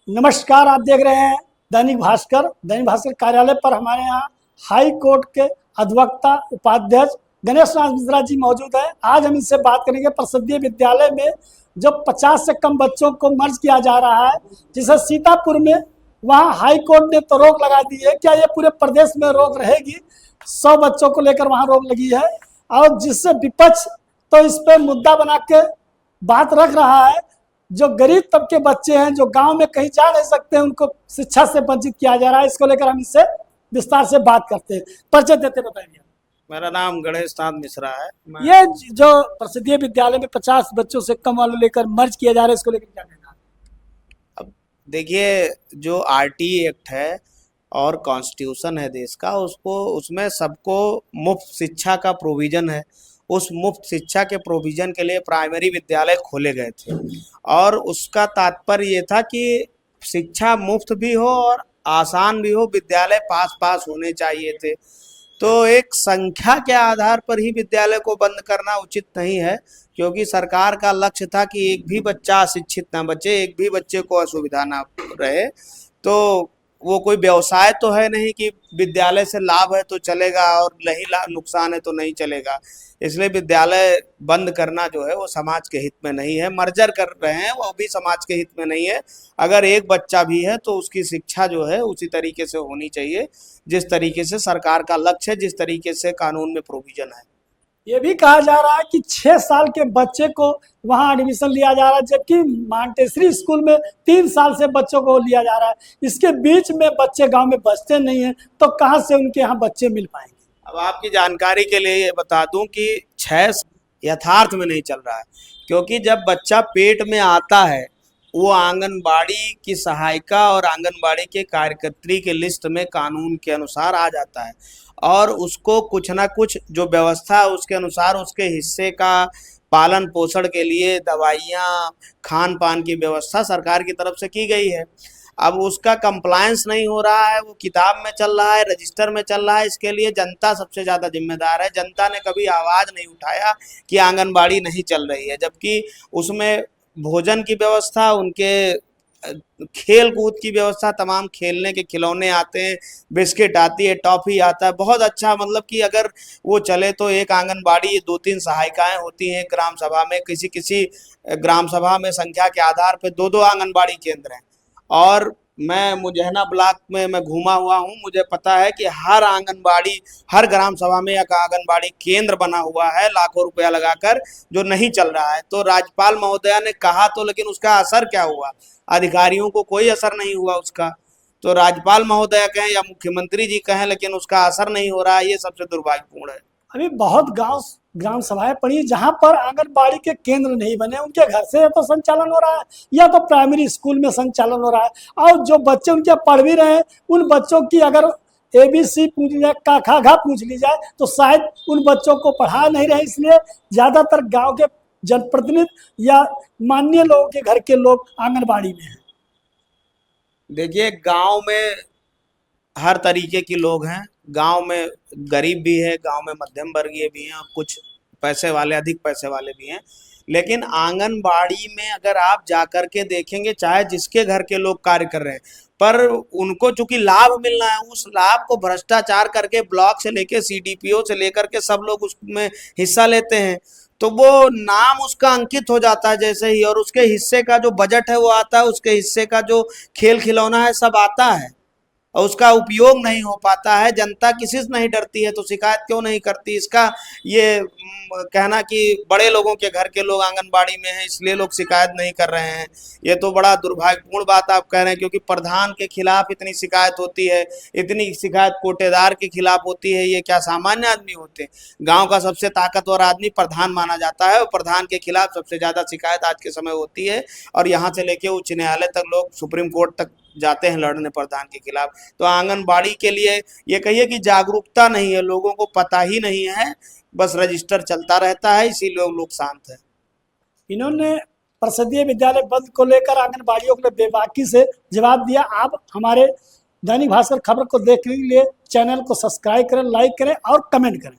नमस्कार, आप देख रहे हैं दैनिक भास्कर। दैनिक भास्कर कार्यालय पर हमारे यहाँ हाई कोर्ट के अधिवक्ता उपाध्यक्ष गणेश नाथ मिश्रा जी मौजूद है। आज हम इनसे बात करेंगे परिषदीय विद्यालय में जो 50 से कम बच्चों को मर्ज किया जा रहा है, जिसे सीतापुर में वहाँ हाई कोर्ट ने तो रोक लगा दी है। क्या ये पूरे प्रदेश में रोक रहेगी? 100 बच्चों को लेकर वहाँ रोक लगी है और जिससे विपक्ष तो इस पर मुद्दा बना के बात रख रहा है। जो गरीब तबके बच्चे हैं, जो गांव में कहीं जा नहीं सकते हैं, उनको शिक्षा से वंचित किया जा रहा है। इसको लेकर हम इससे विस्तार से बात करते हैं। परिचय देते बताइए। मेरा नाम गणेश नाथ मिश्रा है। ये जो परिषदीय विद्यालय में 50 बच्चों से कम वालों लेकर मर्ज किया जा रहा है, इसको लेकर क्या कहना है? अब देखिए, जो आरटी एक्ट है और कॉन्स्टिट्यूशन है देश का, उसमें सबको मुफ्त शिक्षा का प्रोविजन है। उस मुफ्त शिक्षा के प्रोविजन के लिए प्राइमरी विद्यालय खोले गए थे और उसका तात्पर्य ये था कि शिक्षा मुफ्त भी हो और आसान भी हो, विद्यालय पास होने चाहिए थे। तो एक संख्या के आधार पर ही विद्यालय को बंद करना उचित नहीं है, क्योंकि सरकार का लक्ष्य था कि एक भी बच्चा अशिक्षित ना बचे, एक भी बच्चे को असुविधा ना रहे। तो वो कोई व्यवसाय तो है नहीं कि विद्यालय से लाभ है तो चलेगा और नहीं नुकसान है तो नहीं चलेगा। इसलिए विद्यालय बंद करना जो है वो समाज के हित में नहीं है। मर्जर कर रहे हैं वो भी समाज के हित में नहीं है। अगर एक बच्चा भी है तो उसकी शिक्षा जो है उसी तरीके से होनी चाहिए जिस तरीके से सरकार का लक्ष्य है, जिस तरीके से कानून में प्रोविजन है। ये भी कहा जा रहा है कि 6 साल के बच्चे को वहाँ एडमिशन लिया जा रहा है, जबकि मांटेसरी स्कूल में 3 साल से बच्चों को लिया जा रहा है। इसके बीच में बच्चे गांव में बचते नहीं हैं, तो कहाँ से उनके यहाँ बच्चे मिल पाएंगे? अब आपकी जानकारी के लिए ये बता दूं कि 6 यथार्थ में नहीं चल रहा है, क्योंकि जब बच्चा पेट में आता है वो आंगनबाड़ी की सहायिका और आंगनबाड़ी के कार्यकर्त्री के लिस्ट में कानून के अनुसार आ जाता है और उसको कुछ ना कुछ जो व्यवस्था है उसके अनुसार उसके हिस्से का पालन पोषण के लिए दवाइयाँ, खान पान की व्यवस्था सरकार की तरफ से की गई है। अब उसका कंप्लायंस नहीं हो रहा है, वो किताब में चल रहा है, रजिस्टर में चल रहा है। इसके लिए जनता सबसे ज़्यादा जिम्मेदार है। जनता ने कभी आवाज़ नहीं उठाया कि आंगनबाड़ी नहीं चल रही है, जबकि उसमें भोजन की व्यवस्था, उनके खेल कूद की व्यवस्था, तमाम खेलने के खिलौने आते हैं, बिस्किट आती है, टॉफ़ी आता है। बहुत अच्छा, मतलब कि अगर वो चले तो एक आंगनबाड़ी 2-3 सहायिकाएँ होती हैं ग्राम सभा में। किसी ग्राम सभा में संख्या के आधार पर 2-2 आंगनबाड़ी केंद्र हैं। और मैं मुजैना ब्लॉक में मैं घूमा हुआ हूँ, मुझे पता है कि हर आंगनबाड़ी, हर ग्राम सभा में एक आंगनबाड़ी केंद्र बना हुआ है लाखों रुपया लगाकर, जो नहीं चल रहा है। तो राज्यपाल महोदया ने कहा तो, लेकिन उसका असर क्या हुआ? अधिकारियों को कोई असर नहीं हुआ उसका। तो राज्यपाल महोदया कहें या मुख्यमंत्री जी कहें, लेकिन उसका असर नहीं हो रहा है। ये सबसे दुर्भाग्यपूर्ण है। अभी बहुत गांव ग्राम सभाएं पड़ी जहां पर आंगनबाड़ी के केंद्र नहीं बने। उनके घर से या तो संचालन हो रहा है या तो प्राइमरी स्कूल में संचालन हो रहा है, और जो बच्चे उनके पढ़ भी रहे हैं, उन बच्चों की अगर ABC पूछ ली जाए, का खा घा पूछ ली जाए, तो शायद उन बच्चों को पढ़ा नहीं रहे। इसलिए ज्यादातर गाँव के जनप्रतिनिधि या माननीय लोगों के घर के लोग आंगनबाड़ी में हैं। देखिए, गांव में हर तरीके के लोग हैं। गांव में गरीब भी है, गांव में मध्यम वर्गीय भी हैं और कुछ पैसे वाले, अधिक पैसे वाले भी हैं। लेकिन आंगनबाड़ी में अगर आप जाकर के देखेंगे, चाहे जिसके घर के लोग कार्य कर रहे हैं, पर उनको चूंकि लाभ मिलना है, उस लाभ को भ्रष्टाचार करके ब्लॉक से लेकर CDPO से लेकर के सब लोग उसमें हिस्सा लेते हैं। तो वो नाम उसका अंकित हो जाता है जैसे ही, और उसके हिस्से का जो बजट है वो आता है, उसके हिस्से का जो खेल खिलौना है सब आता है और उसका उपयोग नहीं हो पाता है। जनता किसी से नहीं डरती है तो शिकायत क्यों नहीं करती? इसका ये कहना कि बड़े लोगों के घर के लोग आंगनबाड़ी में हैं इसलिए लोग शिकायत नहीं कर रहे हैं, ये तो बड़ा दुर्भाग्यपूर्ण बात आप कह रहे हैं। क्योंकि प्रधान के खिलाफ इतनी शिकायत होती है, इतनी शिकायत कोटेदार के खिलाफ होती है, ये क्या सामान्य आदमी होते हैं? गाँव का सबसे ताकतवर आदमी प्रधान माना जाता है और प्रधान के खिलाफ सबसे ज़्यादा शिकायत आज के समय होती है। और यहाँ से लेके उच्च न्यायालय तक लोग, सुप्रीम कोर्ट तक जाते हैं लड़ने प्रधान के खिलाफ। तो आंगनबाड़ी के लिए ये कहिए कि जागरूकता नहीं है, लोगों को पता ही नहीं है, बस रजिस्टर चलता रहता है, इसीलिए लोग शांत हैं। इन्होंने परिषदीय विद्यालय बंद को लेकर आंगनबाड़ियों को बेबाकी से जवाब दिया। आप हमारे दैनिक भास्कर खबर को देखने के लिए चैनल को सब्सक्राइब करें, लाइक करें और कमेंट करें।